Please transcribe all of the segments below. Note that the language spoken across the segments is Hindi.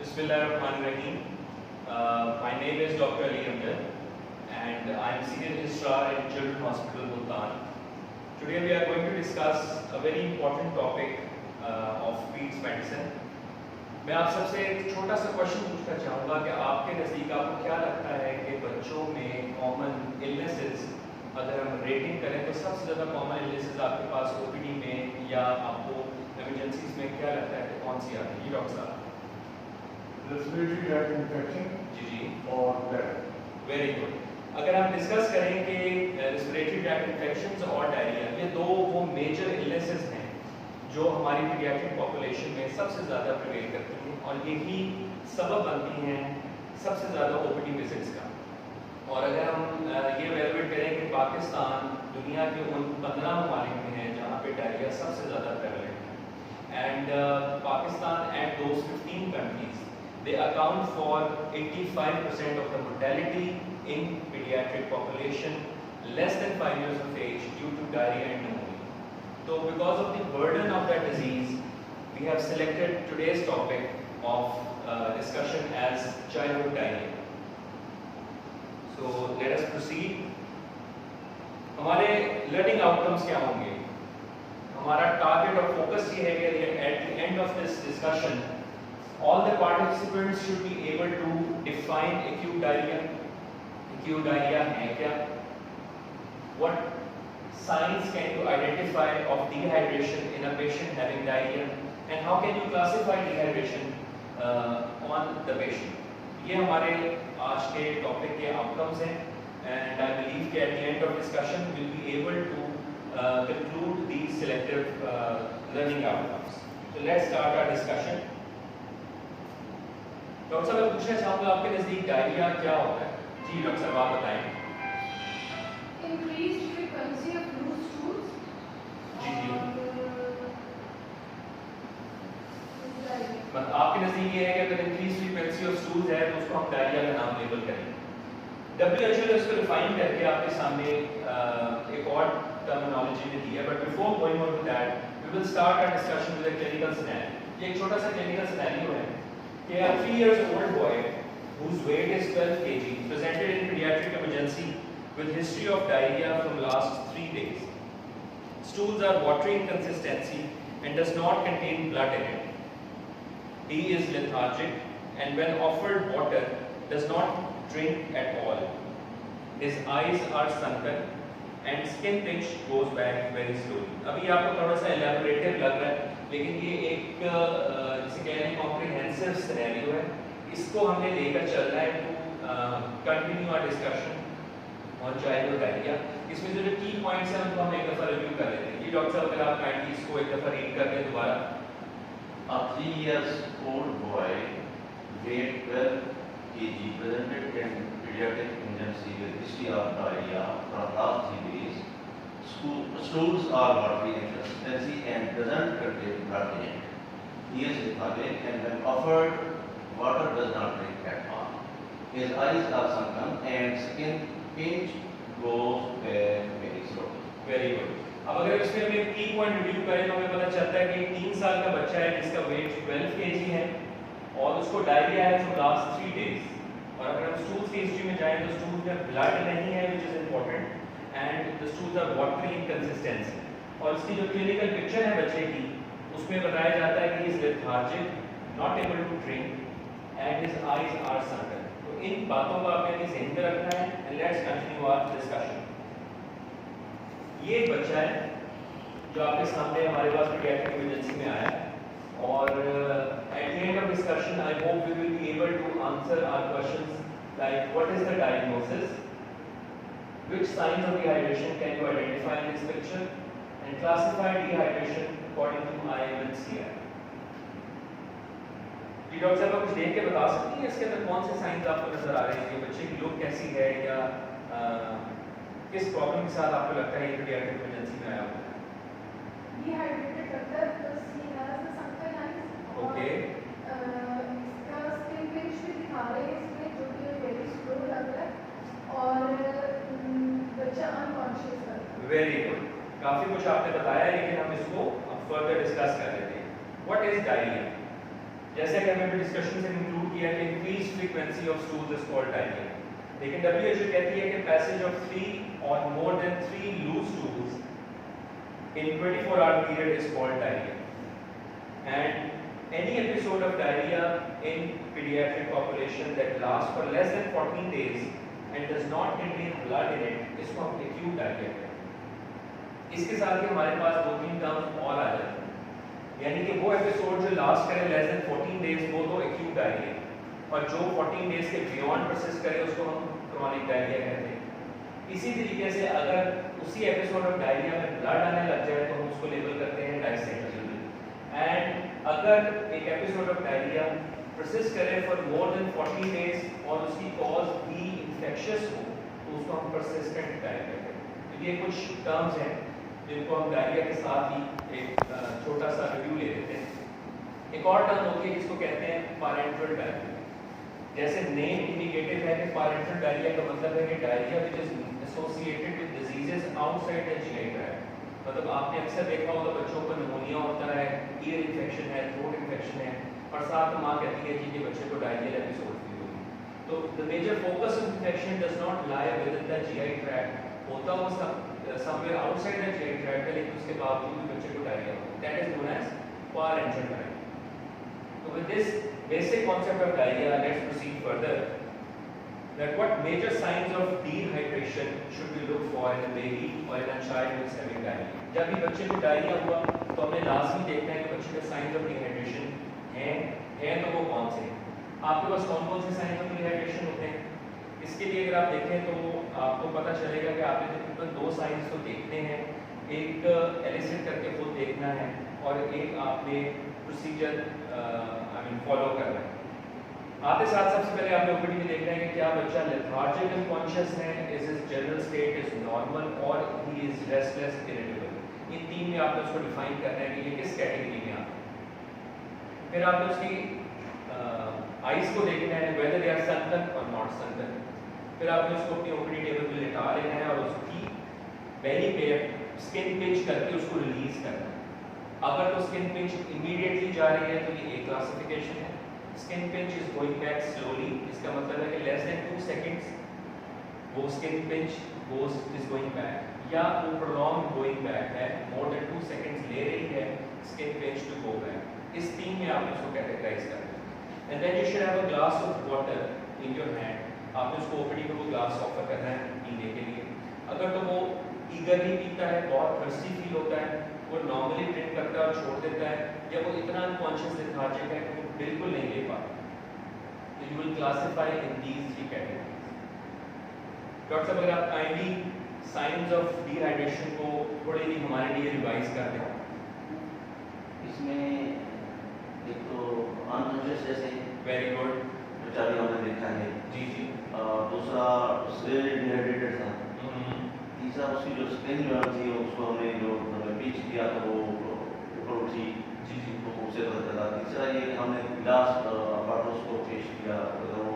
Bismillahirrahmanirrahim. My name is Dr. Ali Amjad and I am Senior Registrar in Children's Hospital, Multan. Today we are going to discuss a very important topic of peds medicine. मैं आप सबसे एक छोटा सा क्वेश्चन पूछना चाहूँगा कि आपके नज़दीक आपको क्या लगता है कि बच्चों में कॉमन इलनेसेस अगर हम रेटिंग करें तो सबसे ज़्यादा कॉमन इलनेसेस आपके पास ओपीडी में या आपको एमरजेंसीज में क्या लगता है कि कौन सी आती है? जी डॉक्टर साहब। रेस्पिरेटरी ट्रैक्ट इन्फेक्शन जी और डायरिया। Very good. अगर हम डिस्कस करें कि रेस्पिरेटरी ट्रैक्ट इन्फेक्शंस और डायरिया ये दो वो मेजर इलनेसेस हैं जो हमारी पीडियाट्रिक पॉपुलेशन में सबसे ज़्यादा प्रिवेल करती हैं और यही सबब बनती हैं सबसे ज़्यादा ओपीडी विजिट्स का। और अगर हम ये वैल्यूएट करें कि पाकिस्तान दुनिया के उन 15 ममालिक में है जहाँ पे डायरिया सबसे ज़्यादा प्रेवलेंट है and Pakistan and those 15 countries they account for 85% of the mortality in pediatric population less than 5 years of age due to diarrhea and pneumonia. So because of the burden of that disease, we have selected today's topic of discussion as childhood diarrhea. So let us proceed. हमारे learning outcomes क्या होंगे? हमारा target और focus ये है कि at the end of this discussion all the participants should be able to define acute diarrhea. Acute diarrhea है क्या? What signs can you identify of dehydration in a patient having diarrhea, and how can you classify dehydration on the patient? ये हमारे आज के टॉपिक के आउटकम्स हैं and I believe कि at the end of discussion we'll be able to conclude these selective learning outcomes. So let's start our discussion. Doctor साहब मैं पूछना चाहूँगा आपके नज़दीक डायरिया क्या होता है? जी डॉक्टर साहब आप बताएं। Increased frequency of loose stools. जी जी। मतलब आपके नज़दीक ये है कि अगर इंक्रीज फ्रीक्वेंसी ऑफ स्टूल्स है तो उसको हम डायरिया का नाम लेबल करेंगे। WHO ने उसको रिफाइन करके आपके सामने एक और टर्मिनोलॉजी में दी है, but before going on to that we will start our discussion with a clinical scenario. ये एक छोटा सा क्लिनिकल सिनेरियो है कि a 3 years old boy whose weight is 12 kg presented in pediatric emergency with history of diarrhea from last 3 days. Stools are watery in consistency and does not contain blood in it. He is lethargic and when offered water does not drink at all. His eyes are sunken and skin pitch goes back very slowly. अभी आपको थोड़ा सा elaborative लग रहा है लेकिन ये एक जिसे कहते हैं कॉम्प्रिहेंसिव सिनेरियो है, इसको हमने लेकर चलना है to continue our discussion on childhood diarrhoea. इसमें जो की पॉइंट्स हैं उनको हम एक दफ़ा रिव्यू कर लेते हैं। ये डॉक्टर साहब अगर आप काइंडली इसको एक दफ़ा रीड कर दें दोबारा। A 3 years old boy, weight 12 kg, presented in pediatric emergency with history of diarrhea from last 3 days. Stools are watery in consistency and doesn't contain blood in it. He is lethargic and when offered water does not drink at all. His eyes are sunken and skin pinch goes very slowly. Very good. अब अगर इसमें हम एक की पॉइंट रिव्यू करें तो हमें पता चलता है कि 3 साल का बच्चा है जिसका वेट 12 kg है और उसको डायरिया है फॉर लास्ट 3 डेज। और अगर हम स्टूल्स की हिस्ट्री में जाएं तो स्टूल्स में ब्लड नहीं है which is important and the stools are watery in consistency. और इसकी जो क्लिनिकल पिक्चर है बच्चे की उसमें बताया जाता है कि he is lethargic, not able to drink and his eyes are sunken. तो इन बातों को आपने ध्यान में रखना है and let's continue our discussion. ये एक बच्चा है जो आपके सामने हमारे पास पीडियाट्रिक इमरजेंसी में आया और at the end of discussion I hope we will be able to answer our questions like what is the diagnosis, which signs of dehydration can you identify in this picture and classify dehydration according to IMNCI. ये डॉक्टर साहब कुछ देख के बता सकती हैं इसके अंदर कौन से साइंस आपको नजर आ रहे हैं कि बच्चे की लुक कैसी है या किस प्रॉब्लम के साथ आपको लगता है ये पीडियाट्रिक इमरजेंसी में आया हुआ है? Dehydrated doctor plus he has the sunken eyes. Okay इसका skin pinch भी दिखा रहे हैं इसमें जो कि very slow लग रहा है और बच्चा अनकॉन्शियस लग रहा है। वेरी गुड, काफी कुछ आपने बताया लेकिन हम इसको अब फर्दर डिस्कस कर लेते हैं। What is diarrhoea? जैसे कि हमने डिस्कशन से इंक्लूड किया कि increase frequency of stools is called diarrhoea, लेकिन WHO कहती है कि पैसेज ऑफ 3 और more than 3 loose stools in 24-hour period is called diarrhea. And any episode of diarrhea in pediatric population that lasts for less than 14 days and does not contain blood in it is called acute diarrhea. इसके साथ ही हमारे पास 2-3 टर्म्स और आ जाते हैं, यानी कि वो एपिसोड जो लास्ट करे लेस देन 14 डेज वो तो एक्यूट डायरिया, और जो 14 डेज के बियॉन्ड परसिस्ट करे उसको हम क्रोनिक डायरिया कहते हैं। इसी तरीके से अगर उसी एपिसोड ऑफ डायरिया में ब्लड आने लग जाए तो हम उसको लेबल करते हैं डायसेंट्री। एंड अगर एक एपिसोड ऑफ डायरिया परसिस्ट करे फॉर मोर देन 40 डेज और उसकी कॉज भी इन्फेक्शियस हो तो उसको हम परसिस्टेंट डायरिया कहते हैं। तो ये कुछ टर्म्स हैं जिनको हम डायरिया के साथ ही एक छोटा सा रिव्यू ले लेते हैं। एक और टर्म होती है जिसको कहते हैं पैरेंटल डायरिया। जैसे नेम इंडिकेटेड है कि पैरेंटल डायरिया का मतलब है कि diarrhoea which is associated with diseases outside the GI tract. मतलब आपने अक्सर देखा होगा बच्चों को निमोनिया होता है, ईयर इन्फेक्शन है, थ्रोट इन्फेक्शन है, और साथ में माँ कहती है कि बच्चे को डायरियल एपिसोड भी होगी। तो the major focus of infection does not lie within the GI tract, होता वो somewhere outside the GI tract है, लेकिन उसके बावजूद भी बच्चे को डायरिया होता है। That is known as parental diarrhoea. तो with this basic concept of diarrhea, let's proceed further. That what major signs of dehydration should we look for in a baby or in a child who is having diarrhea? जब भी बच्चे को डायरिया हुआ तो हमें लाजमी देखना है कि बच्चे के साइंस ऑफ डिहाइड्रेशन हैं तो वो कौन से हैं। आपके पास कौन कौन से साइंस ऑफ डिहाइड्रेशन होते हैं? इसके लिए अगर आप देखें तो आपको पता चलेगा कि आपने तकरीबन 2 साइंस तो देखने हैं, एक एलिसिट करके खुद देखना है और एक आपने प्रोसीजर फॉलो करना है। आते साथ सबसे पहले आपने ओपीडी में देखना है कि क्या बच्चा लेथार्जिक अनकॉन्शियस है, is his general state is normal और ही इज रेस्टलेस इरिटेबल। इन 3 में आपने उसको डिफाइन करना है कि ये किस कैटेगरी में आता है। फिर आपने उसकी आईज को देखना है वेदर दे आर सनकन और नॉट सनकन। फिर आपने उसको अपनी ओपीडी टेबल पे लेटा लेना है और उसकी बेली पे स्किन पिंच करके उसको रिलीज करना है। अगर तो स्किन पिंच इमीडिएटली जा रही है तो ये एक क्लासिफिकेशन है। Skin pinch is going back slowly, इसका मतलब है कि लेस देन 2 सेकंड्स वो skin pinch goes is going back, या वो प्रोलॉन्ग गोइंग बैक है, मोर देन 2 सेकंड्स ले रही है skin pinch to go back. इस 3 में आपने इसको कैटेगराइज करना है। And then you should have a glass of water in your hand. आपने उसको ओपीडी में वो ग्लास ऑफर करना है पीने के लिए। अगर तो वो ईगरली पीता है, बहुत थर्स्टी फील होता है, वो नॉर्मली ड्रिंक करता है और छोड़ देता है, या वो इतना अनकॉन्शियस लेथार्जिक है कि वो बिल्कुल नहीं ले पाता, तो you will classify in these 3 categories. Doctor साहब अगर आप काइंडली साइंस ऑफ डिहाइड्रेशन को थोड़े भी हमारे लिए रिवाइज कर दें। इसमें एक तो अनकॉन्शियस जैसे वेरी गुड, बच्चा भी हमने देखा है जी जी। दूसरा उससे डिहाइड्रेटेड था। तीसरा उसकी जो स्किन जो थी उसको हमने जो बीच किया तो वो ऊपर उठी जी जी। तो उससे पता चला। तीसरा ये हमने लास्ट पार्ट उसको पेश किया, अगर वो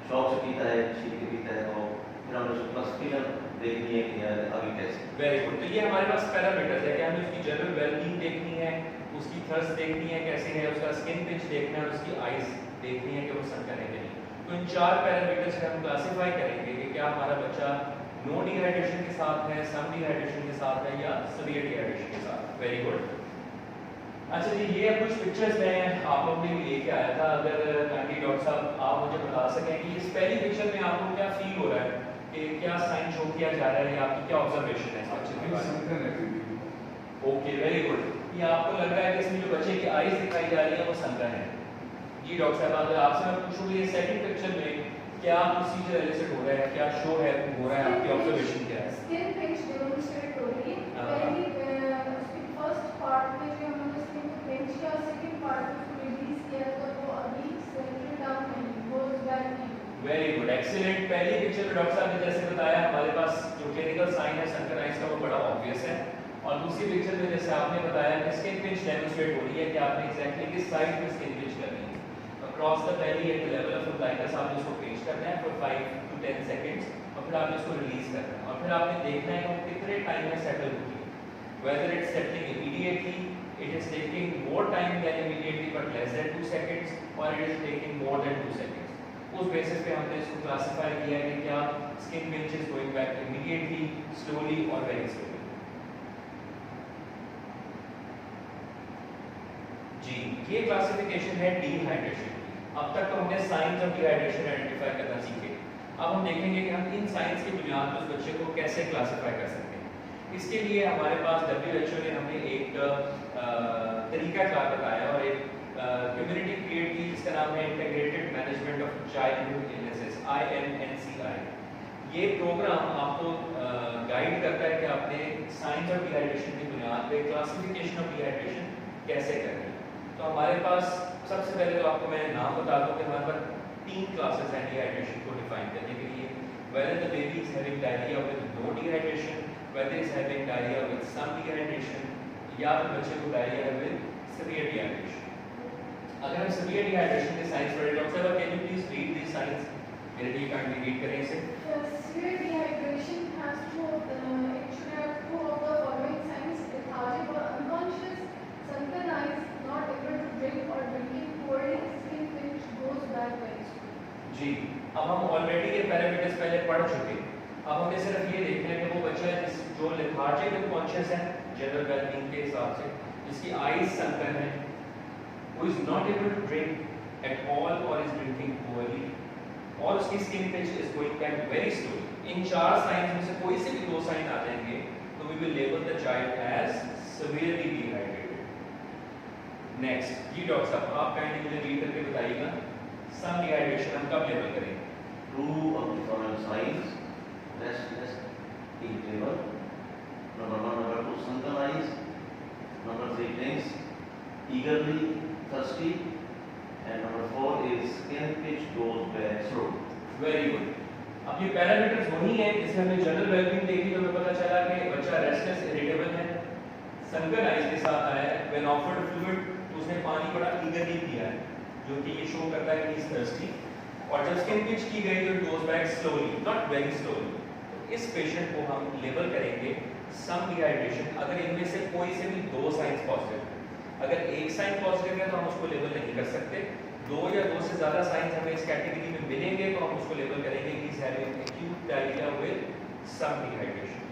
शौक से पीता है, छीन के पीता है, तो फिर हमने उसको क्लासिफिकेशन देखनी है कि आगे कैसे। Very good. तो ये हमारे पास पैरामीटर्स है कि हमें उसकी जनरल वेलबींग देखनी है, उसकी थर्स्ट देखनी है कैसे है, उसका स्किन पिंच देखना है और उसकी आइज देखनी है कि वो सनकन है कि नहीं। तो इन 4 पैरामीटर्स से हम क्लासिफाई करेंगे कि क्या हमारा बच्चा नो डिहाइड्रेशन के साथ है, सम डिहाइड्रेशन के साथ है या सीवियर डिहाइड्रेशन के साथ। Very good. अच्छा जी, ये कुछ पिक्चर्स मैं आप लोगों ने लेके आया था। अगर काइंडली डॉक्टर साहब आप मुझे बता सकें कि इस पहली पिक्चर में आपको क्या फील हो रहा है कि क्या साइन शो किया जा रहा है या आपकी क्या ऑब्जर्वेशन है इस पिक्चर के बारे में? Okay, very good. ये आपको लग रहा है कि इसमें जो बच्चे की आईज दिखाई जा रही है वो सनकन है। जी डॉक्टर साहब, अगर आपसे मैं पूछूं ये सेकंड पिक्चर में क्या प्रोसीजर एलिसिट हो रहा है, क्या शो है हो रहा है, आपकी ऑब्जर्वेशन क्या है? स्किन पिंच डेमोंस्ट्रेट हो रही है। पहली उसकी फर्स्ट पार्ट में जो हमने स्किन को पिंच किया, सेकंड पार्ट में उसको रिलीज किया तो वो अभी सेंटर डाउन नहीं, गोज बैक नहीं। Very good, excellent. पहली पिक्चर में डॉक्टर साहब ने जैसे बताया हमारे पास जो क्लिनिकल साइन है सनकन आइज का वो बड़ा ऑब्वियस है, और दूसरी पिक्चर में जैसे आपने बताया कि स्किन पिंच डेमोंस्ट्रेट हो रही है कि आपने एग्जैक्टली किस साइड पे स्किन पिंच करनी है। Across the belly at the level of umbilicus आपने उसको पिंच करना है फॉर 5 to 10 सेकंड्स और फिर आपने इसको रिलीज करना है और फिर आपने देखना है कि वो कितने टाइम में सेटल होती है, whether it's settling immediately, it is taking more time than immediately but less than 2 seconds, or it is taking more than 2 seconds. उस बेसिस पे हमने इसको क्लासिफाई किया है कि क्या skin pinch is going back immediately, slowly और वेरी स्लोली। जी, ये क्लासिफिकेशन है डिहाइड्रेशन। अब तक तो हमने साइंस ऑफ डिहाइड्रेशन आइडेंटिफाई करना सीखे। अब हम देखेंगे कि हम इन साइंस की बुनियाद पर उस बच्चे को कैसे क्लासिफाई कर सकते हैं। इसके लिए हमारे पास WHO ने हमें एक तरीकाकार बताया और एक कम्युनिटी क्रिएट की जिसका नाम है integrated management of childhood illnesses, IMNCI। ये प्रोग्राम आपको गाइड करता है कि आपने साइंस ऑफ डिहाइड्रेशन की बुनियाद पे क्लासिफिकेशन ऑफ डिहाइड्रेशन कैसे करनी है। तो हमारे पास सबसे पहले तो आपको मैं नाम बता दूं कि हमारे पास 3 क्लासेस हैं डिहाइड्रेशन को डिफाइन करने के लिए। whether the baby is having diarrhea with no dehydration, whether is having diarrhea with some dehydration, या फिर बच्चे को diarrhea है with severe dehydration। अगर हम severe dehydration के साइंस पढ़े, डॉक्टर साहब can you please read this science, मेरे लिए काइंडली रीड करें इसे। Severe dehydration has it should have 2 of the following signs: lethargic or unconscious, sunken eyes, not able to drink or drinking poorly, skin pinch, goes back very soon। जी, अब हम ऑलरेडी ये पैरामीटर्स पहले पढ़ चुके। अब हमें सिर्फ ये देखना है कि वो बच्चा जो लेथार्जिक अनकॉन्शियस है जनरल वेलबींग के हिसाब से, जिसकी आईज सनकन है, who is not able to drink at all or is drinking poorly, और उसकी skin pinch is going back very slowly। In 4 science में से कोई से भी 2 साइन आ जाएंगे तो we will label the child as severely dehydrated। Next, जी डॉक्टर साहब आप काइंडली मुझे रीड करके बताइएगा सम डिहाइड्रेशन हम कब लेबल करेंगे। Two of the following signs: restless, irritable. Number 1, number 2, sunken eyes. Number 3, drinks eagerly, thirsty, and number 4 is skin pitch goes back slow। Very good. अब ये पैरामीटर्स वही हैं जिसमें हमने जनरल वेलबींग देखी तो हमें पता चला कि बच्चा रेस्टलेस इरिटेबल है, संकन आइज के साथ आया है, व्हेन ऑफर्ड फ्लूइड तो उसने पानी बड़ा ईगरली पिया है, जो कि ये शो करता है कि इज थर्स्टी, और जब स्किन पिच की गई तो it goes back slowly, not very slowly. तो इस पेशेंट को हम लेबल करेंगे सम डिहाइड्रेशन अगर इनमें से कोई से भी 2 साइंस पॉजिटिव है। अगर एक साइन पॉजिटिव है तो हम उसको लेबल नहीं कर सकते, 2 या 2 से ज़्यादा साइंस हमें इस कैटेगरी में मिलेंगे तो हम उसको लेबल करेंगे कि is having acute diarrhoea with some dehydration.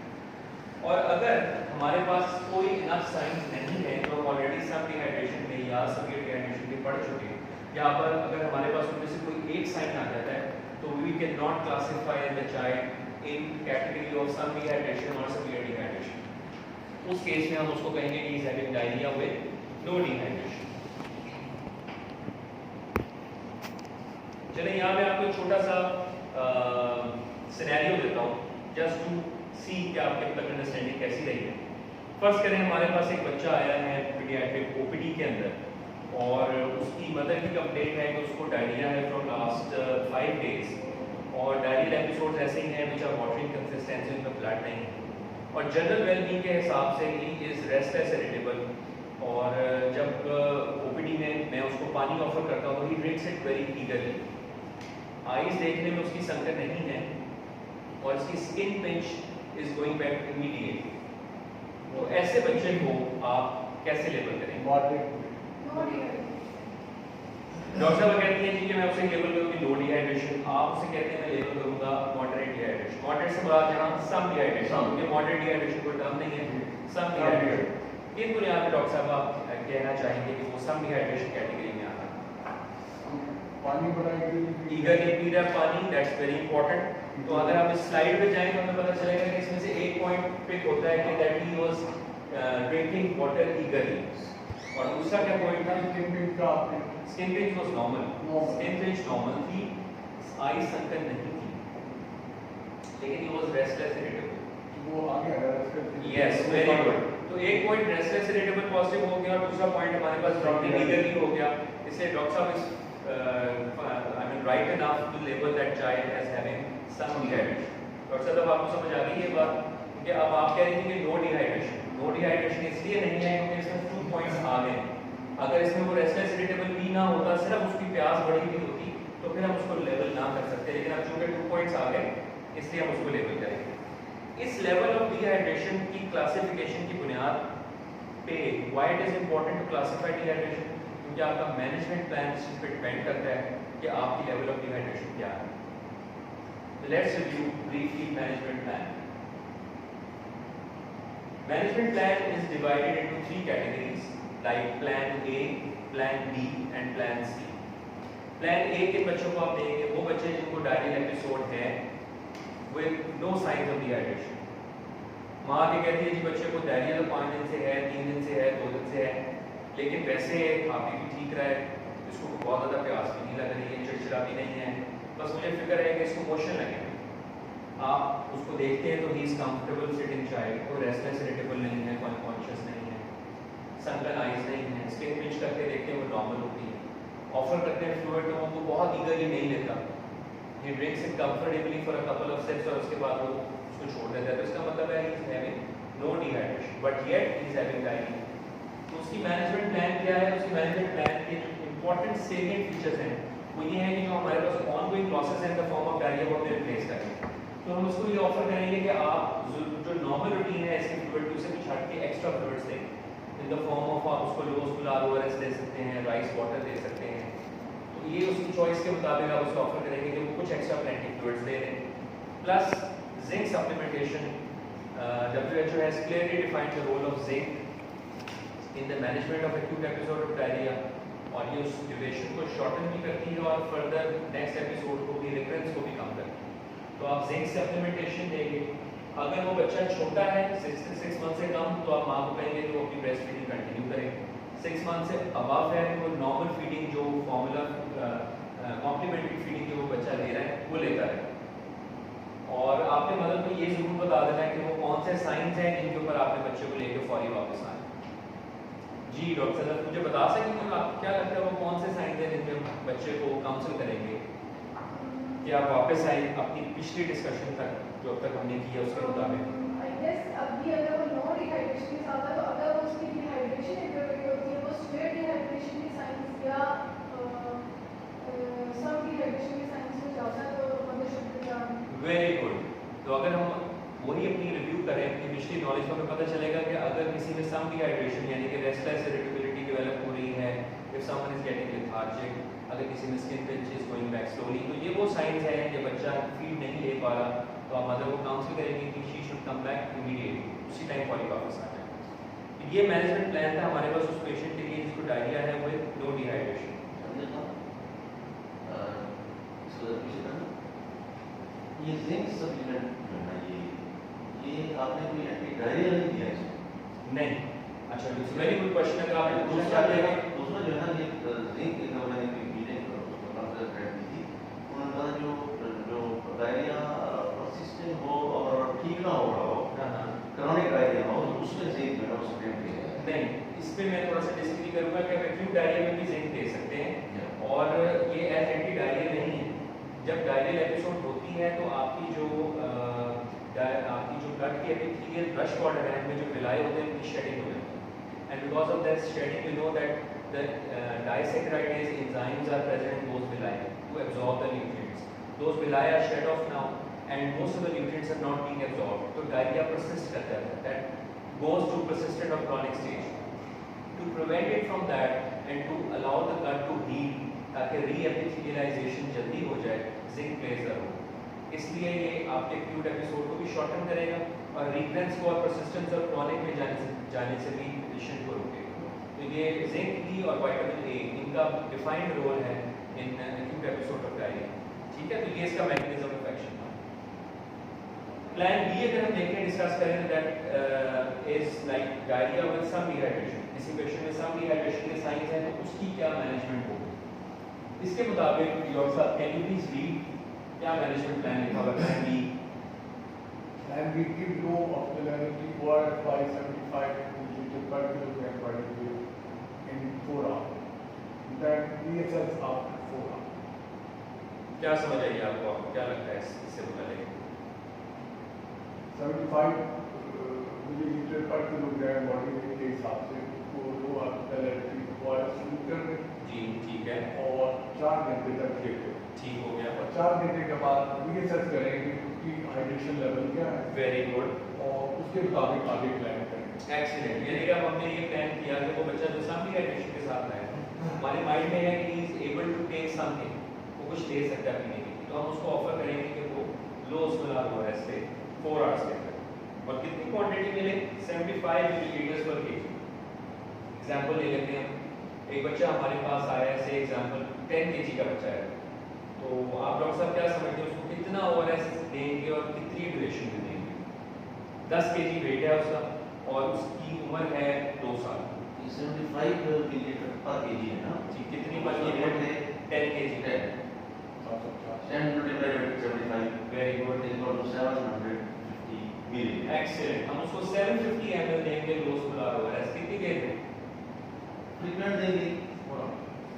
और अगर हमारे पास कोई इनफ साइंस नहीं है तो ऑलरेडी सम डिहाइड्रेशन में या सीवियर डिहाइड्रेशन में पढ़ चुके हैं, यहाँ पर अगर हमारे पास उनमें से कोई एक साइन आ जाता है तो we can not classify the child in category of some dehydration और सीवियर डिहाइड्रेशन। उस केस में हम उसको कहेंगे कि is having diarrhoea with no dehydration. चलिए यहाँ मैं आपको एक छोटा सा सिनेरियो देता हूँ जस्ट टू सी कि आपके तक अंडरस्टैंडिंग कैसी रही है। फर्स्ट करें हमारे पास एक बच्चा आया है पीडियाट्रिक ओपीडी के अंदर और उसकी मदर की कंप्लेंट है कि उसको डायरिया है फ्रॉम लास्ट 5 डेज, और डायरियल एपिसोड्स ऐसे ही हैं विच आर वाटरिंग कंसिस्टेंसी, उनका ब्लड नहीं है, और जनरल वेलबींग के हिसाब से ही इज रेस्टलेस इरिटेबल। और जब ओपीडी में मैं उसको पानी ऑफर करता हूँ तो ही ड्रिंक्स इट वेरी ईगरली। आईज देखने में उसकी संकट नहीं है और इसकी skin pinch is going back immediately. तो ऐसे बच्चे को आप कैसे लेबल करेंगे? No dehydration. डॉक्टर साहब कहती हैं जी कि मैं उसे लेबल करूंगी लो डिहाइड्रेशन, आप उसे कहते हैं मैं लेबल करूंगा मॉडरेट डिहाइड्रेशन। मॉडरेट से बात यहाँ सम डिहाइड्रेशन, क्योंकि मॉडरेट डिहाइड्रेशन कोई टर्म नहीं है, सम डिहाइड्रेशन। किन बुनियाद पर डॉक्टर साहब आप कहना चाहेंगे कि वो सम डिहाइड्रेशन कैटेगरी में आता है? पानी बड़ा ईगरली पी रहा पानी, दैट्स वेरी इंपॉर्टेंट। तो अगर आप इस स्लाइड पे जाएं तो हमें पता चलेगा कि इसमें से एक पॉइंट पिक होता है कि that he was drinking water ईगरली, और दूसरा क्या पॉइंट था? Skin pinch was normal, skin pinch normal थी, आई संकन नहीं थी, लेकिन ही वाज रेस्टलेस इरिटेबल। वो आ गया यस, वेरी गुड। तो एक पॉइंट रेस्टलेस इरिटेबल पॉजिटिव हो गया और दूसरा पॉइंट हमारे पास ड्रिंकिंग ईगरली हो गया। इसलिए डॉक्टर साहब is I mean right enough to label that child as having some dehydration। Doctor साहब आपको समझ आ गई ये बात? क्योंकि अब आप कह रही थी कि नो डिहाइड्रेशन, नो डिहाइड्रेशन इसलिए नहीं है क्योंकि इसमें 2 पॉइंट्स आ गए। अगर इसमें वो रेस्टलेस इरिटेबल भी ना होता, सिर्फ उसकी प्यास बढ़ी हुई होती तो फिर हम उसको लेबल ना कर सकते, लेकिन अब चूंकि 2 पॉइंट्स आ गए इसलिए हम उसको लेबल करेंगे। इस लेवल ऑफ डिहाइड्रेशन की क्लासिफिकेशन की बुनियाद पे why it is important to classify dehydration, क्योंकि आपका मैनेजमेंट प्लान इस पे डिपेंड करता है कि आपकी लेवल ऑफ डिहाइड्रेशन क्या है. Let's review briefly management plan. Management plan is divided into 3 categories like Plan A, Plan B and Plan C. Plan A के बच्चों को आप देखेंगे वो बच्चे जिनको डायरियल एपिसोड है with no signs of dehydration. माँ आके कहती है जी बच्चे को डायरिया 5 दिन से है, 3 दिन से है, 2 दिन से है, लेकिन वैसे खा पी भी ठीक रहा है, इसको बहुत ज़्यादा प्यास भी नहीं लग रही है, चिड़चिड़ा भी नहीं है, बस मुझे फिक्र है कि इसको मोशन लगेगा. आप उसको देखते हैं तो he is comfortable sitting child, कोई रेस्टलेस इरिटेबल नहीं है, कोई कॉन्शियस नहीं है, सनकन आइज नहीं है, स्किन पिंच करके देखते हैं वो नॉर्मल होती है. ऑफर करते हैं फ्लूइड तो वो बहुत ईगरली नहीं लेता, he drinks it comfortably for a couple of sips और उसके बाद वो उसको छोड़ देता है. तो इसका मतलब है he is having no dehydration but yet he is having diarrhoea. तो उसकी मैनेजमेंट प्लान क्या है? उसकी मैनेजमेंट प्लान के जो इंपॉर्टेंट सेलिएंट फीचर्स हैं वो ये है कि जो हमारे पास ऑनगोइंग लॉसेस हैं in the form of diarrhoea वो हमें रिप्लेस करेंगे. तो हम उसको ये ऑफर करेंगे कि आप जो नॉर्मल रूटीन है इसके फ्लूइड टू से कुछ हट के एक्स्ट्रा फ्लूइड्स दें इन द फॉर्म ऑफ आप उसको लोस्कुलर ओआरएस दे सकते हैं, राइस वाटर दे सकते हैं. तो ये उसकी चॉइस के मुताबिक आप उसको ऑफर करेंगे कि वो कुछ एक्स्ट्रा प्लेंटी फ्लूइड्स दे दें. Plus zinc supplementation, WHO has clearly defined the role of zinc in the management of acute episode of diarrhea और ये उस ड्यूरेशन को शॉर्टन भी करती है और फर्दर नेक्स्ट एपिसोड को भी रिकरेंस को भी कम करती है. तो आप जिंक सप्लीमेंटेशन देंगे. अगर वो बच्चा छोटा है 6 मंथ से कम तो आप माँ को कहेंगे कि वो अपनी ब्रेस्ट फीडिंग कंटिन्यू करें. 6 मंथ से अबव है वो नॉर्मल फीडिंग जो फॉर्मूला कॉम्प्लीमेंट्री फीडिंग जो वो बच्चा ले रहा है वो लेता है. और आपने मदद को ये जरूर बता देना है कि वो कौन से साइंस हैं जिनके ऊपर आपने बच्चे को लेकर फौरी वापस आए. जी डॉक्टर साहब मुझे बता सकेंगे आप क्या लगता है वो कौन से साइंस हैं जिनके बच्चे को काउंसिल करेंगे कि आप वापस आए अपनी पिछली डिस्कशन तक जो अब तक हमने किया उसके मुताबिक? आई गेस अभी अगर वो नो डिहाइड्रेशन के साथ है तो अगर वो उसकी डिहाइड्रेशन इंटरवेट होती है वो स्ट्रेट डिहाइड्रेशन की साइंस या सब डिहाइड्रेशन की साइंस में जाता है तो mother should be done. Very good. तो अगर हम वही अपनी रिव्यू करें अपनी पिछली नॉलेज तो हमें पता चलेगा कि अगर किसी में सम डिहाइड्रेशन यानी कि रेस्टलेस इरिटेबिलिटी डेवलप हो रही है, if someone is getting lethargic, अगर किसी में skin pinch is going back slowly, तो ये वो साइंस है कि बच्चा फीड नहीं ले पा रहा तो आप मदर को काउंसिल करेंगे कि she should come back immediately, उसी टाइम फॉरी वापस आ जाए. ये मैनेजमेंट प्लान था हमारे पास उस पेशेंट के लिए जिसको डायरिया है विद नो डिहाइड्रेशन. ये जिंक सप्लीमेंट जो है ये आपने कोई एंटी डायरिया नहीं दिया है? नहीं. अच्छा इट्स वेरी गुड क्वेश्चन. अगर आपने दूसरा जो है ना ये जिंक का मैंने कोई मीटिंग कंसल्ट की थी, उन्होंने कहा जो डायरिया परसिस्टेंट हो और ठीक ना हो रहा हो, क्रॉनिक डायरिया हो, उसमें जिंक जो है वो सप्लीमेंट दिया है. नहीं, इस पे मैं थोड़ा सा डिस्कस करूंगा कि आप एक्यूट डायरिया में भी जिंक दे सकते हैं और ये एज एंटी डायरिया नहीं है. जब डायरियल एपिसोड होती है तो आपकी जो ब्लड की एपिथेलियल ब्रश बॉर्डर है उनमें जो विलाय होते हैं उनकी शेडिंग हो जाती है. And because of that shedding we know that the disaccharidase enzymes are present in those villi to absorb the nutrients. Those villi are shed off now and most of the nutrients are not being absorbed. तो डायरिया परसिस्ट करता है. That goes to persistent or chronic stage. To prevent it from that and to allow the gut to heal ताकि रीएपिथेलियलाइजेशन जल्दी हो जाए, जिंक प्लेज द रोल. इसलिए ये आपके एक्यूट एपिसोड को भी शॉर्टन करेगा और रिकरेंस को और परसिस्टेंस और क्रॉनिक में जाने से भी पेशेंट को रोकेगा. तो ये जिंक डी और विटामिन ए इनका डिफाइंड रोल है in acute episode of diarrhoea. ठीक है, तो ये इसका मैकेनिज्म ऑफ एक्शन था. प्लान बी अगर हम देखें डिस्कस करें that is like diarrhoea with some dehydration. किसी पेशेंट में सम डिहाइड्रेशन के साइंस हैं तो उसकी क्या मैनेजमेंट होगी. इसके मुताबिक डॉक्टर साहब कैन यू प्लीज रीड क्या मैनेजमेंट प्लान लिखा हुआ है? Plan B And we give low osmolarity ORS by 75 milliliter per kilogram per day in 4 hours. That DHS after 4 hours. क्या समझ आई आपको? क्या लगता है इससे मुताबिक? 75 milliliter per kilogram body weight के हिसाब से उसको लो osmolarity ORS शुरू कर दें. जी ठीक है. और 4 घंटे तक लेते. ठीक हो गया. और 4 घंटे के बाद रीअसेस करेंगे कि उसकी हाइड्रेशन लेवल क्या है. Very good. और उसके मुताबिक आगे प्लान करेंगे. एक्सीलेंट, यानी कि अब हमने ये प्लान किया कि वो बच्चा जो सम डिहाइड्रेशन के साथ आया हमारे माइंड में है कि he is able to take something, वो कुछ ले सकता है पीने के लिए, तो हम उसको ऑफर करेंगे कि वो लो ऑस्मोलार ओआरएस से 4 आवर्स के अंदर और कितनी क्वांटिटी मिले 75 मिलीलीटर्स पर केजी। एग्जांपल ले लेते हैं हम, एक बच्चा हमारे पास आया है, से एग्जांपल 10 केजी का बच्चा है, तो आप डॉक्टर साहब क्या समझते हैं उसको कितना ओआरएस देंगे और कितनी ड्यूरेशन में देंगे? 10 केजी वेट है उसका और उसकी उम्र है 2 साल। 75 मिलीलीटर पर केजी है ना जी, कितनी पर उसका केजी? वेट है 10 KG. 10 multiplied by 75 very good, is equal to 750 milliliter. Excellent. हम उसको 750 ml देंगे लो ऑस्मोलार ओआरएस, कितनी देर में? Frequent देंगे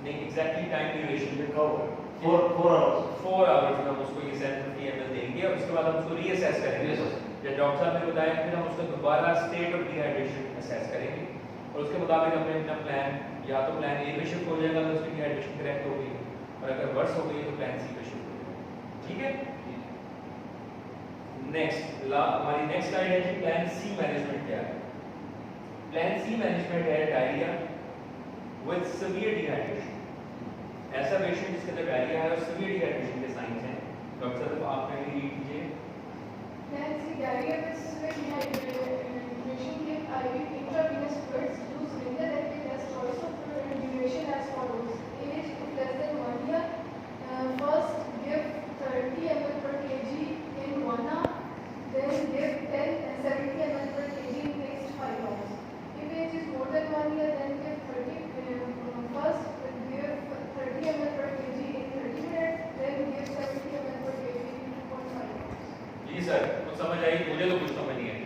नहीं, एग्जैक्टली टाइम ड्यूरेशन लिखा हुआ है 4 hours. 4 आवर्स में हम उसको ये 750 ml देंगे और उसके बाद हम उसको रीअसेस करेंगे। Reassess. जब डॉक्टर साहब ने बताया फिर हम उसका दोबारा स्टेट ऑफ डिहाइड्रेशन असेस करेंगे और उसके मुताबिक हमने अपना प्लान, या तो प्लान ए पे शिफ्ट हो जाएगा तो उसकी डिहाइड्रेशन करेक्ट हो गई, और अगर वर्स हो गई तो प्लान सी पे शिफ्ट हो जाएगा। ठीक है, नेक्स्ट हमारी नेक्स्ट स्लाइड है जी, प्लान सी मैनेजमेंट क्या है? प्लान सी मैनेजमेंट है डायरिया विद सीवियर डिहाइड्रेशन। ऐसा पेशेंट जिसके अंदर डायरिया है और सीवियर डिहाइड्रेशन के साइंस हैं, डॉक्टर साहब आप पहले रीड कीजिए। Nancy, diarrhea with severe dehydration, give IV intravenous fluids, use ringer active as choice of fluid and duration as follows. Age if less than 1 year, first give 30 ml per kg in 1 hour, then give 10 and 70 ml per kg in next 5 hours. If age is more than 1 year, then give 30, first give 30 ml per kg in 30 minutes, then give 70 ml per kg in 2.5 hours. जी सर, कुछ समझ आई? मुझे तो कुछ समझ नहीं आई,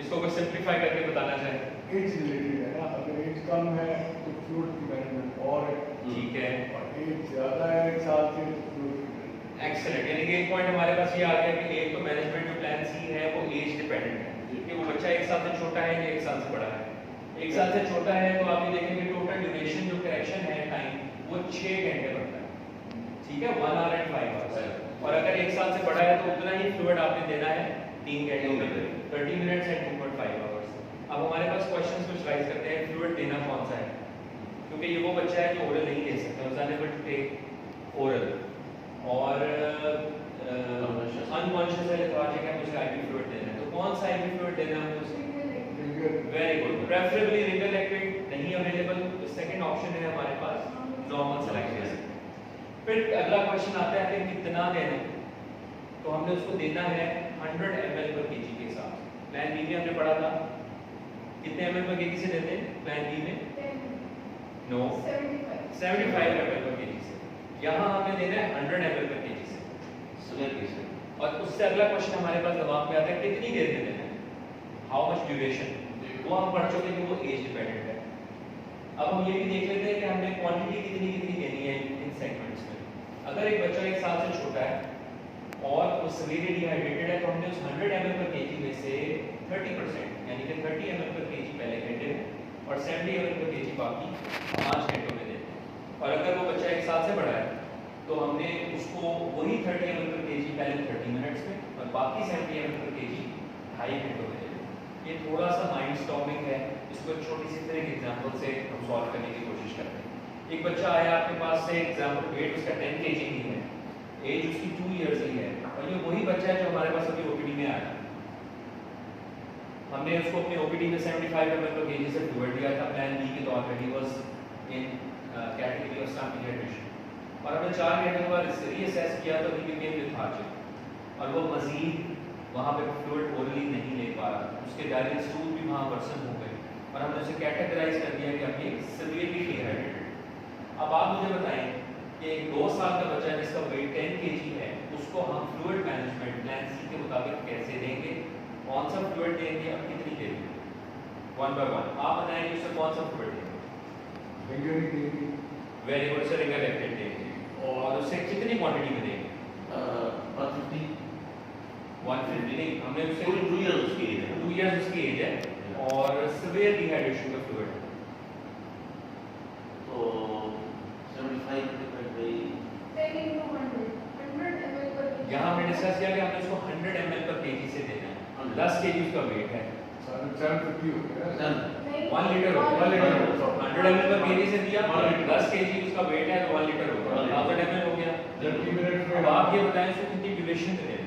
इसको कुछ सिंप्लीफाई करके बताना चाहे। एज रिलेटेड है ना, अगर एज कम है तो फ्लूइड की मैनेजमेंट और है, ठीक है, और एज ज्यादा है 1 साल से तो फ्लूइड की मैनेजमेंट। एक्सीलेंट, यानी कि एक पॉइंट हमारे पास ये आ गया कि एक तो मैनेजमेंट जो प्लान सी है वो एज डिपेंडेंट है कि वो बच्चा 1 साल से छोटा है या 1 साल से बड़ा है। 1 साल से छोटा है तो आप ये देखेंगे टोटल ड्यूरेशन जो करेक्शन है टाइम वो 6 घंटे बनता है, ठीक है, 1 आवर एंड 5 आवर्स। और अगर 1 साल से बड़ा है तो उतना ही फ्लूइड आपने देना है 3 घंटे में, 30 मिनट्स एंड 2.5 आवर्स। अब हमारे पास क्वेश्चंस कुछ राइज करते हैं, फ्लूइड देना कौन सा है, क्योंकि ये वो बच्चा है जो ओरल नहीं ले सकता, उस अनेबल टू टेक ओरल, और अनकॉन्शियस है, लेथार्जिक है, मुझे आईवी फ्लूइड देना है, तो कौन सा आईवी फ्लूइड देना है मुझे? Very good, preferably Ringer liquid नहीं अवेलेबल, तो सेकंड ऑप्शन है हमारे पास नॉर्मल सलाइन। फिर अगला क्वेश्चन आता है कि कितना देना, तो हमने उसको देना है 100 ml पर केजी के साथ। प्लान बी में हमने पढ़ा था कितने ml पर केजी से देते हैं प्लान बी में? 10, नो 75 ml पर केजी से, यहाँ हमें देना है 100 ml पर केजी से। Severe case है। और उससे अगला क्वेश्चन हमारे पास दिमाग में आता है कितनी देर में देना है, हाउ मच ड्यूरेशन, वो हम पढ़ चुके कि वो एज डिपेंडेंट है। अब हम ये भी देख लेते हैं कि हमने क्वांटिटी कितनी कितनी देनी है इन सेगमेंट्स में। अगर एक बच्चा 1 साल से छोटा है और वो सीवियरली डिहाइड्रेटेड है तो हमने उस 100 ml पर केजी में से 30% यानी कि 30 ml पर केजी पहले घंटे में और 70 ml पर केजी बाकी 5 घंटों में देते हैं। और अगर वो बच्चा 1 साल से बड़ा है तो हमने उसको वही 30 ml पर केजी पहले 30 मिनट्स में और बाकी 70 ml पर केजी 2.5 घंटों में देते हैं। ये थोड़ा सा माइंड स्टॉर्मिंग है, इसको एक छोटी सी तरह के एग्जांपल से हम सॉल्व करने की कोशिश करते हैं। एक बच्चा आया आपके पास से, एग्जांपल वेट उसका 10 केजी ही है, एज उसकी 2 इयर्स ही है, और ये वही बच्चा है जो हमारे पास अभी ओपीडी में आया। हमने उसको अपने ओपीडी में 75 ml पर केजी से फ्लूइड दिया था प्लान बी के तौर पर, he was in category of some dehydration, और हमने 4 घंटे के बाद रीअसेस किया तो ही बिकेम लेथार्जिक और वो मजीद वहाँ पे फ्लूइड ओरली नहीं ले पा रहा, उसके डायरियल स्टूल भी वहाँ वर्सन हो गए और हमने उसे कैटेगराइज कर दिया कि अब ये सीवियरली डिहाइड्रेटेड। अब आप मुझे बताएं कि एक 2 साल का बच्चा जिसका वेट 10 केजी है उसको हम फ्लूइड मैनेजमेंट प्लान सी के मुताबिक कैसे देंगे, कौन सा फ्लूइड देंगे और कितनी देंगे? 1 बाय 1 आप बताएं कि उसे कौन सा फ्लूइड देंगे? रिंगर ही देंगे। Very good sir, Ringer liquid देंगे, और उससे कितनी क्वांटिटी में देंगे? 150 नहीं, हमने उससे 2 years उसकी एज है। 2 इयर्स उसकी एज है और सीवियर डिहाइड्रेशन का फ्लूइड है। तो 75 multiplied by 10 into 100, 100 ml per kg. यहाँ हमने डिस्कस किया कि हमने उसको 100 ml पर केजी से देना है, 10 केजी उसका वेट है, 750 हो गया। 1 लीटर होगा, 1 लीटर होगा। 100 ml का kg से दिया, 1 लीटर। 10 kg उसका वेट है तो 1 लीटर होगा, 1000 ml हो गया। 30 मिनट में अब आप ये बताएं इसको कितनी ड्यूरेशन दे दें?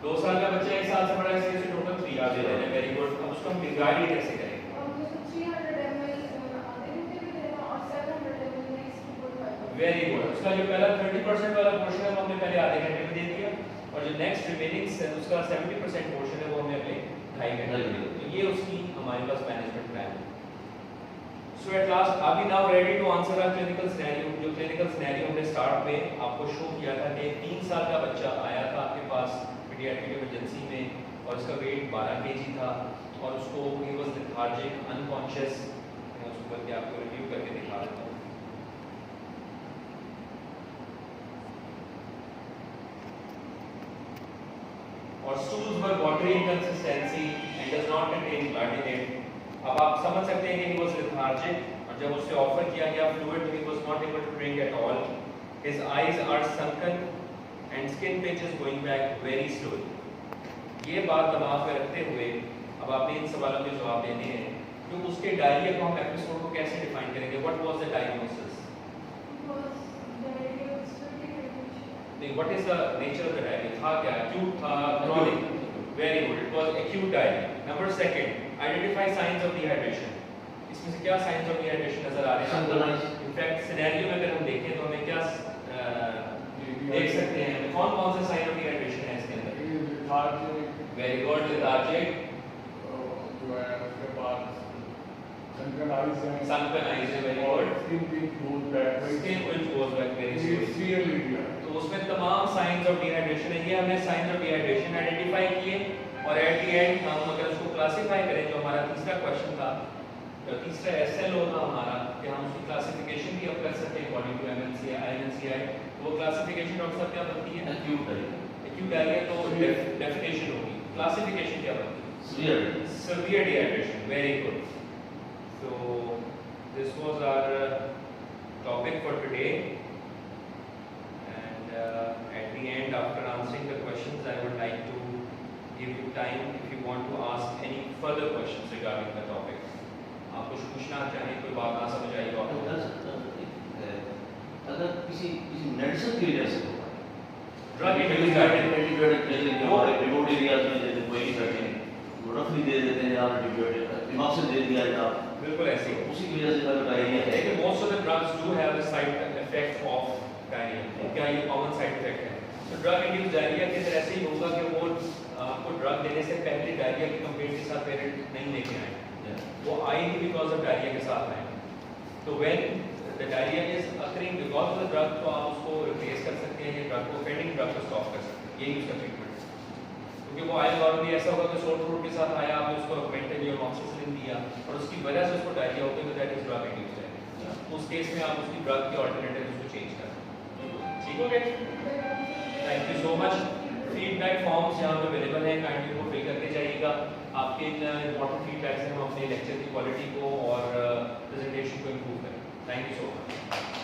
2 साल का बच्चा 1 साल से बड़ा है, इसलिए टोटल 3 आवर दे देना। Very good. अब उसको हम डिवाइड कैसे करेंगे? Very good. उसका जो पहला 30% वाला पोर्शन है वो हमने पहले आधे घंटे में दे दिया, और जो नेक्स्ट रिमेनिंग उसका 70% पोर्शन है वो हमने अगले 2.5 घंटे में दे दिया। तो ये उसकी हमारे पास मैनेजमेंट प्लान है। So at last are we now ready to answer a clinical scenario. जो क्लिनिकल सिनेरियो हमने स्टार्ट में आपको शो किया था कि 3 साल का बच्चा आया था आपके पास पीडियाट्रिक इमरजेंसी में, और उसका वेट 12 kg था, और उसको ही वाज लेथार्जिक, अनकॉन्शियस। मैं उसको बल्कि आपको रिव्यू करके दिखा देता हूँ। और stools were watery in consistency and does not contain blood in it। अब आप समझ सकते हैं कि he was lethargic, और जब उससे ऑफर किया गया fluid he was not able to drink at all। His eyes are sunken and skin pitch is going back very slowly। ये बात दिमाग में रखते हुए अब आपने इन सवालों के जवाब देने हैं। तो उसके डायरिया को हम एपिसोड को कैसे डिफाइन करेंगे? What was the diagnosis? What is the nature of the diarrhea? था क्या? Acute था, chronic? Very good. It was acute diarrhea. Number second, identify signs of dehydration। इसमें से क्या signs of dehydration नजर आ रहे हैं? In fact, scenario में अगर हम देखें तो हमें क्या देख सकते हैं? कौन-कौन से sign of dehydration है इसके अंदर? Very good, lethargic। जो है उसके बाद sunken eyes हैं। Sunken eyes है, very good। Skin which goes back very Skin which goes back very slowly। clearly दिया। तो उसमें तमाम साइंस ऑफ डिहाइड्रेशन है। ये हमने साइंस ऑफ डिहाइड्रेशन आइडेंटिफाई किए, और एट द एंड हम अगर उसको क्लासिफाई करें, जो हमारा तीसरा क्वेश्चन था, तीसरा एसएलओ था हमारा, कि हम उसकी क्लासिफिकेशन भी अब कर सकते हैं अकॉर्डिंग टू एमएनसीआई। वो क्लासिफिकेशन डॉक्टर साहब क्या बनती है? Acute diarrhoea. तो डेफिनेशन होगी, क्लासिफिकेशन क्या बनती है? severe dehydration। very good। so this was our topic for today। at the end, after answering the questions, I would like to give you time if you want to ask any further questions regarding the topic। आप कुछ पूछना चाहें, कोई बात ना समझ आई तो अगर किसी मेडिसिन की वजह से होगा, drug induced diarrhoea, remote areas में जैसे कोई रफली दे देते हैं आप एंटीबायोटिक दिमाग से दे दिया जाए, बिल्कुल ऐसे ही उसी की वजह से अगर डायरिया है। लेकिन most of the drugs do have the side effect of diarrhoea. क्या ये कॉमन साइड इफेक्ट है? तो ड्रग इंड्यूस्ड डायरिया के अंदर ऐसे ही होगा कि वो आपको ड्रग देने से पहले डायरिया की कंप्लेंट के साथ पेरेंट नहीं लेके आए, वो आएंगे बिकॉज ऑफ डायरिया के साथ आए। तो when the diarrhoea is occurring because of the drug, तो आप उसको रिप्लेस कर सकते हैं, ड्रग को फेडिंग ड्रग को स्टॉप कर सकते हैं। यही उसका ट्रीटमेंट है। क्योंकि वो आएगा और भी ऐसा होगा कि सोर थ्रोट के साथ आया, आपने उसको ऑगमेंटेड या अमॉक्सिसिलिन दिया और उसकी वजह से उसको डायरिया होता है, तो that is drug induced diarrhoea. उस केस में आप उसकी ड्रग के ऑल्टरनेटिव उसको चेंज कर सकते हैं। ठीक हो गया? Thank you so much. Feedback forms यहाँ पे अवेलेबल हैं, काइंडली उनको फिल करके जाइएगा। आपके इन इंपॉर्टेंट फीडबैक से हम अपने लेक्चर की क्वालिटी को और प्रेजेंटेशन को इम्प्रूव करें। Thank you so much.